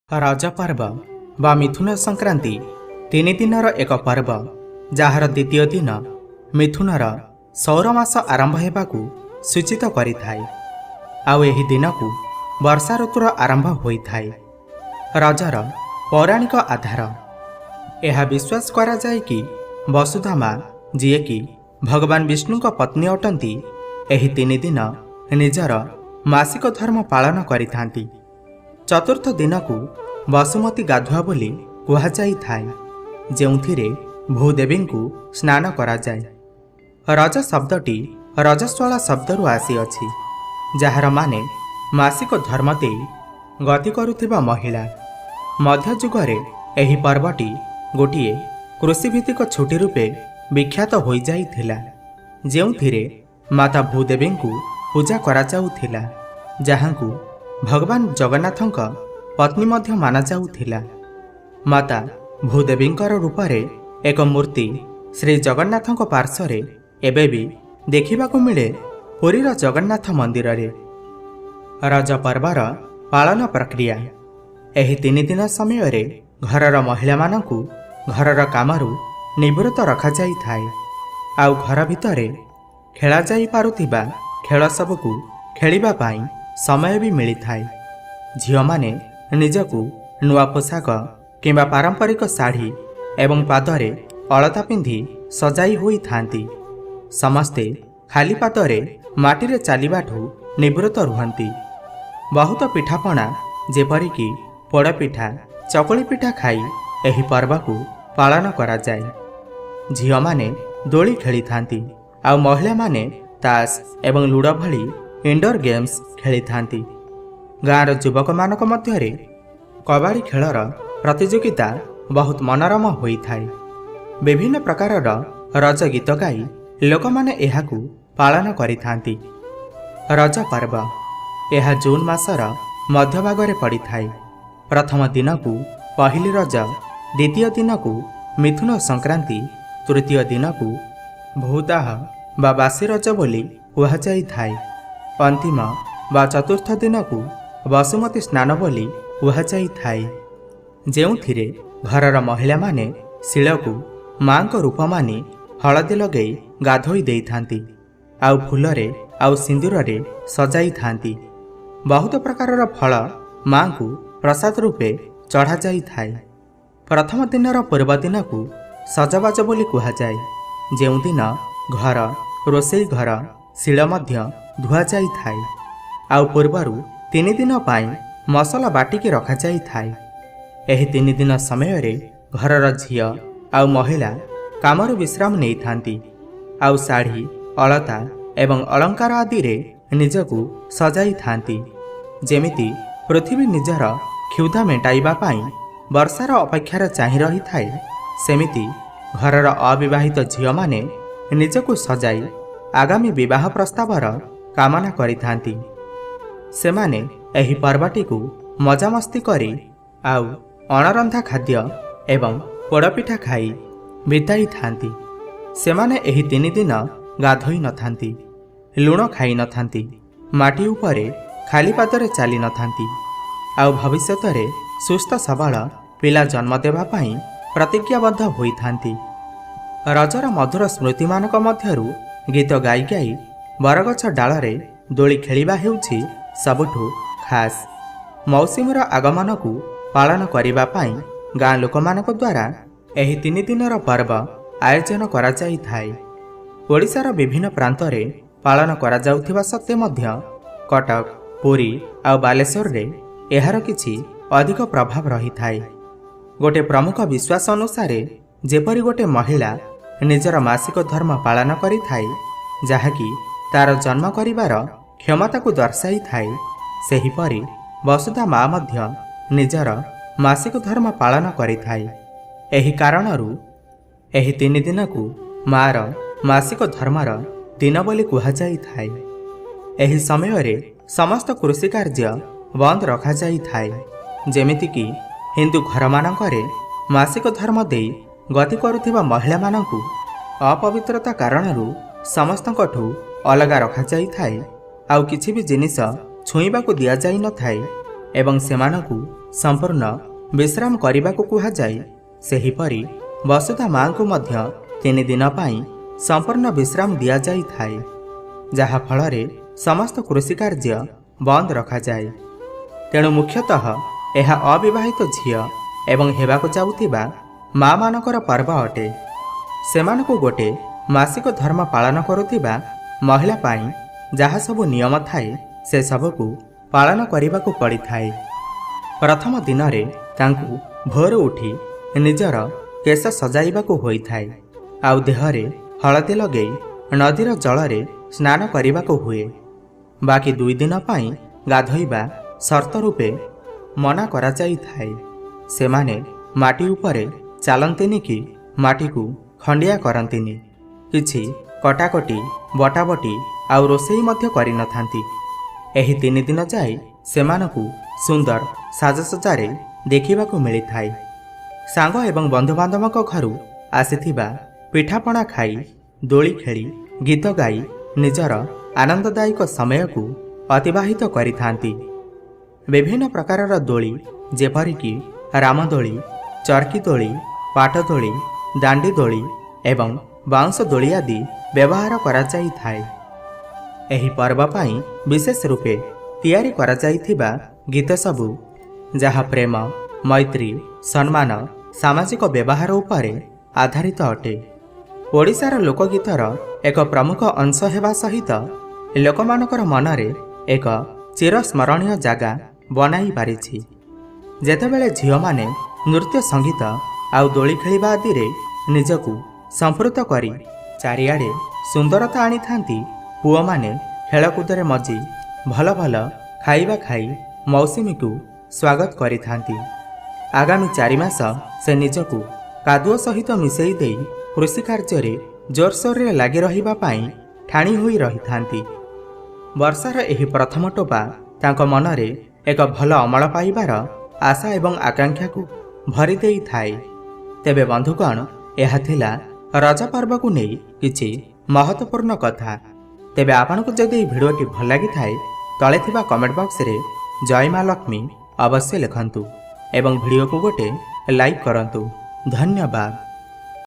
रज पर्व बा मिथुन संक्रांति तीन दिनर एक पर्व जार द्वितीय दिन मिथुनर सौरमास आरंभ होगाकू सूचित करिथाय। आउ एही दिन को वर्षा ऋतुर आरंभ होइथाय। रजर पौराणिक आधार यह विश्वास करा जाय कि वसुधा माँ जी कि भगवान विष्णु पत्नी अटंती एही तीन दिन निजर मासिक धर्म पालन करिथांती। चतुर्थ दिन को वसुमती गाधुआ बोली कुहाଯାଇଥାଏ, ଯେଉଁଥିରେ भूदेवी को स्नान करा जाय। रज शब्दटी रजस्वला शब्दरू आसीअछि, जार माने मासिक धर्म दे गति करुथिबा महिला। मध्ययुगरे एही पर्वटी गोटिए कृषिभित्तिक छुट्टी रूपे विख्यात हो जाइथिला, ଯେଉଁଥିରେ माता भूदेवी को पूजा करा जाउथिला, जहांकू भगवान जगन्नाथଙ୍କ पत्नी मध्य माना जाउथिला। माता भूदेवींकर रूपरे एक मूर्ति श्री जगन्नाथଙ୍କ पार्श्वरे एबे भी देखिबाकू मिले पुरीर जगन्नाथ मंदिर रे। रज पर्वर पालन प्रक्रिया एही तीन दिन समय रे घरर महिला मानकू घरर कामरू निवृत्त रखा जाइथाय। आउ घर भितरे खेला जाई पारुथिबा खेल सबकू खेलिबा पाई समय भी मिलिथाय। झियो माने निजकू नुआ पोशाक किंबा पारंपरिक साड़ी एवं पादरे अलता पिंधि सजाई होई थांती। समस्ते खाली पादरे माटीरे चालिबाठू निवृत्त रुहंती। बहुत पिठापणा जेपरिकी पोड़पिठा चकुली पिठा खाई एही पर्व को पालन करा जाय। झियो माने दोली खेली थांती, आउ महिला माने ताश एवं लूडो भली इंडोर गेम्स खेली थांती। गाँर युवक मानक मध्यरे कबाड़ी खेलर प्रतियोगिता बहुत मनोरम होइथाय। विभिन्न प्रकारर रज गीत गाई लोक माने एहाकू पालन करिथांती। रज पर्व यह जून मासर मध्यभागरे पड़िथाय। प्रथम दिन को पहिली रज, द्वितीय दिन को मिथुन संक्रांति, तृतीय दिन को भूदाह बा बासी रज बोली कुहाଯାଇଥାଏ। अंतिम बा चतुर्थ दिन को वसुमती स्नान बोली कुहाଯାଇଥାଏ, ଯେଉଁଥିରେ घरर महिला माने शिलकू माँ को रूप मानी हलदी लगे गाधोई देइथांती, आउ फूलरे आउ सिंदूरे सजाई थांती। बहुत प्रकारर फल माँ को प्रसाद रूपे चढ़ा जाइथाय। प्रथम दिनर पूर्व दिन को सजबाज बोली कुहाଯାଏ, ଯେଉଁ दिन घर रोसई घर शिल मध्य धुआ जाइथाय। आउ पूर्वरु तीन दिन पाई मसला बाटिकी रखा जाइथाय। एही तीन दिन समय रे घरर झियो आउ महिला कामरू विश्राम नहीं थांती, आउ साड़ी अलता एवं अलंकार आदि रे निजकू सजाई थांती। जेमिति पृथ्वी निजर क्षुधा मेटाइबा पाई वर्षार अपेक्षार चाहि रही थाए, सेमिति घरर अविवाहित झियो माने निजकू सजाई आगामी विवाह प्रस्तावर कामना करिथांती। सेमाने एही पर्वटी को मजामस्ती करी आउ अणरंधा खाद्य एवं पोड़पिठा खाई बिताई थांती। सेमाने एही तीन दिन गाधोई न थांती, लुण खाई न थांती, माटी उपरे खाली पादरे चली न थांती, आउ भविष्यत रे सुस्थ सबल पिला जन्म देवा पाई प्रतिज्ञाबद्ध होई थांती। रजर मधुर स्मृति मानक मध्यरु गीत गाई गाई बरगछ डालरे दोली खेलिबा हेउछि सबुठु खास। मौसुमीर आगमन को पालन करिबा पाई गाँ लोक मानक द्वारा एही तीन दिनर पर्व आयोजन करा जाइथाय। ओडिशार विभिन्न प्रांतरे पालन करा जाउथिबा सत्त्वे मध्य कटक, पुरी आउ बालेश्वर रे एहार किछि अधिक प्रभाव रही थाए। गोटे प्रमुख विश्वास अनुसार जेपरि गोटे महिला निजर मासिक धर्म पालन करि थाए, जहाँकि तार जन्म करिवार क्षमता को दर्शाई थाए, सेहीपरि वसुधा माँ मध्य निजर मासिक धर्म पालन करि थाए। एही कारणरू एही तीन दिन को मार मासिक धर्मर दिन बोली कुहाଯାଇଥାଏ। एही समय रे समस्त कृषि कार्य बंद रखा जाइथाय, जेमिति कि हिंदू घर मानकरे मासिक धर्म देई गति करुथिबा महिला मानकू अपवित्रता कारणरू समस्तଙ୍କଠୁ अलगा रखा जाइथाय। आउ किछि भी जिनिस छुईबा को दिया जाई न थाए। ଏବଂ ସେମାନଙ୍କୁ ସମ୍ପୂର୍ଣ୍ଣ ବିଶ୍ରାମ କରିବାକୁ କୁହାଯାଏ, ସେହିପରି ବସୁଧା ମାଙ୍କୁ ମଧ୍ୟ 3 ଦିନ ପାଇଁ ସମ୍ପୂର୍ଣ୍ଣ ବିଶ୍ରାମ ଦିଆଯାଇଥାଏ, ଯାହାଫଳରେ ସମସ୍ତ କୃଷି କାର୍ଯ୍ୟ ବନ୍ଦ ରଖାଯାଏ। ତେଣୁ ମୁଖ୍ୟତଃ ଏହା ଅବିବାହିତ ଝିଅ ଏବଂ ହେବାକୁ ଯାଉଥିବା ମା'ମାନଙ୍କର ପର୍ବ ଅଟେ। ସେମାନଙ୍କୁ ଗୋଟିଏ ମାସିକ ଧର୍ମ ପାଳନ କରୁଥିବା ମହିଳା ପାଇଁ ଯାହା ସବୁ ନିୟମ ଥାଏ ସେସବୁକୁ ପାଳନ କରିବାକୁ ପଡ଼ିଥାଏ। ପ୍ରଥମ ଦିନରେ ତାଙ୍କୁ ଭୋରୁ ଉଠି ନିଜର କେଶ ସଜାଇବାକୁ ହୋଇଥାଏ, ଆଉ ଦେହରେ ହଳଦୀ ଲଗାଇ ନଦୀର ଜଳରେ ସ୍ନାନ କରିବାକୁ ହୁଏ। ବାକି 2 ଦିନ ପାଇଁ ଗାଧୋଇବା ସର୍ତ୍ତ ରୂପେ ମନା କରାଯାଇଥାଏ। ସେମାନେ ମାଟି ଉପରେ ଚାଲନ୍ତିନି କି ମାଟିକୁ ଖଣ୍ଡିଆ କରନ୍ତିନି। କିଛି କଟାକଟି ବଟାବଟି ଆଉ ରୋଷେଇ ମଧ୍ୟ କରିନଥାନ୍ତି। ଏହି 3 ଦିନ ଯାଏ ସେମାନଙ୍କୁ ସୁନ୍ଦର ସାଜସଜ୍ଜାରେ ଦେଖିବାକୁ ମିଳିଥାଏ। ସାଙ୍ଗ ଏବଂ ବନ୍ଧୁବାନ୍ଧବଙ୍କ ଘରୁ ଆସିଥିବା ପିଠାପଣା ଖାଇ, ଦୋଳି ଖେଳି, ଗୀତ ଗାଇ ନିଜର ଆନନ୍ଦଦାୟକ ସମୟକୁ ଅତିବାହିତ କରିଥାନ୍ତି। ବିଭିନ୍ନ ପ୍ରକାରର ଦୋଳି ଯେପରିକି ରାମଦୋଳି, ଚର୍କି ଦୋଳି, ପାଟଦୋଳି, ଦାଣ୍ଡି ଦୋଳି ଏବଂ ବାଉଁଶ ଦୋଳି ଆଦି ବ୍ୟବହାର କରାଯାଇଥାଏ। ଏହି ପର୍ବ ପାଇଁ ବିଶେଷ ରୂପେ ତିଆରି କରାଯାଇଥିବା ଗୀତ ସବୁ, ଯାହା ପ୍ରେମ, ମୈତ୍ରୀ, ସମ୍ମାନ, ସାମାଜିକ ବ୍ୟବହାର ଉପରେ ଆଧାରିତ ଅଟେ, ଓଡ଼ିଶାର ଲୋକଗୀତର ଏକ ପ୍ରମୁଖ ଅଂଶ ହେବା ସହିତ ଲୋକମାନଙ୍କର ମନରେ ଏକ ଚିରସ୍ମରଣୀୟ ଜାଗା ବନାଇ ପାରିଛି। ଯେତେବେଳେ ଝିଅମାନେ ନୃତ୍ୟ, ସଙ୍ଗୀତ ଆଉ ଦୋଳି ଖେଳିବା ଆଦିରେ ନିଜକୁ ସମ୍ପୃକ୍ତ କରି ଚାରିଆଡ଼େ ସୁନ୍ଦରତା ଆଣିଥାନ୍ତି, ପୁଅମାନେ ଖେଳକୁଦରେ ମଜି ଭଲ ଭଲ ଖାଇବା ଖାଇ ମୌସୁମୀକୁ ସ୍ୱାଗତ କରିଥାନ୍ତି। ଆଗାମୀ 4 ମାସ ସେ ନିଜକୁ କାଦୁଅ ସହିତ ମିଶାଇ ଦେଇ କୃଷି କାର୍ଯ୍ୟରେ ଜୋରସୋରରେ ଲାଗି ରହିବା ପାଇଁ ଠାଣି ହୋଇ ରହିଥାନ୍ତି। ବର୍ଷାର ଏହି ପ୍ରଥମ ଟୋପା ତାଙ୍କ ମନରେ ଏକ ଭଲ ଅମଳ ପାଇବାର ଆଶା ଏବଂ ଆକାଂକ୍ଷାକୁ ଭରି ଦେଇଥାଏ। ତେବେ ବନ୍ଧୁଗଣ, ଏହା ଥିଲା ରଜ ପର୍ବକୁ ନେଇ କିଛି ମହତ୍ତ୍ୱପୂର୍ଣ୍ଣ କଥା। ତେବେ ଆପଣଙ୍କୁ ଯଦି ଏହି ଭିଡ଼ିଓଟି ଭଲ ଲାଗିଥାଏ ତଳେ ଥିବା କମେଣ୍ଟ ବକ୍ସରେ ଜୟ ମା ଲକ୍ଷ୍ମୀ ଅବଶ୍ୟ ଲେଖନ୍ତୁ ଏବଂ ଭିଡ଼ିଓକୁ ଗୋଟେ ଲାଇକ୍ କରନ୍ତୁ। ଧନ୍ୟବାଦ।